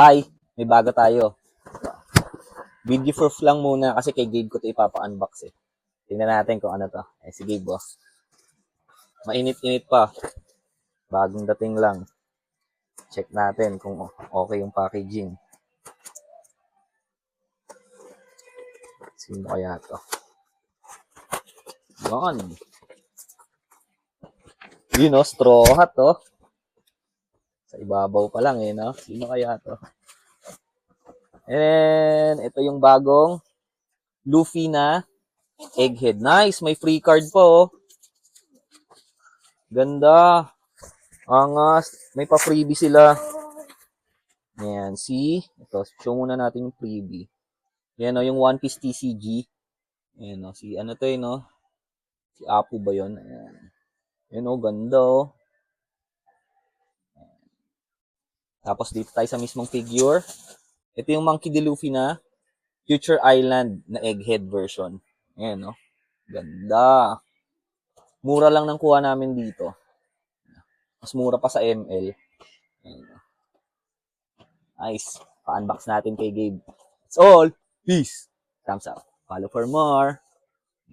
Hi, may bago tayo. Video proof lang muna kasi kay Gabe ko ito ipapa-unbox eh. Tingnan natin kung ano to. Si Gabe oh. Mainit-init pa. Bagong dating lang. Check natin kung okay yung packaging. Sino kaya to? Yan. Yun oh, straw hat oh. Sa ibabaw pa lang eh, no? Sino kaya to? And ito yung bagong Luffy na egghead. Nice, may free card po oh. Ganda. Angas. May pa-freebie sila. Ayan, see? Ito, show muna natin yung freebie. Ayan o, yung One Piece TCG. Ayan o, si ano to yun o? Si Apu ba yun? Ayan. Ayan o, ganda o. Tapos dito tayo sa mismong figure. Ito yung Monkey D. Luffy na Future Island na egghead version. Ayan o. Ganda. Mura lang ng kuha namin dito. Mas mura pa sa ML. Ayan o. Nice. Pa-unbox natin kay Gabe. That's all. Peace. Thumbs up. Follow for more.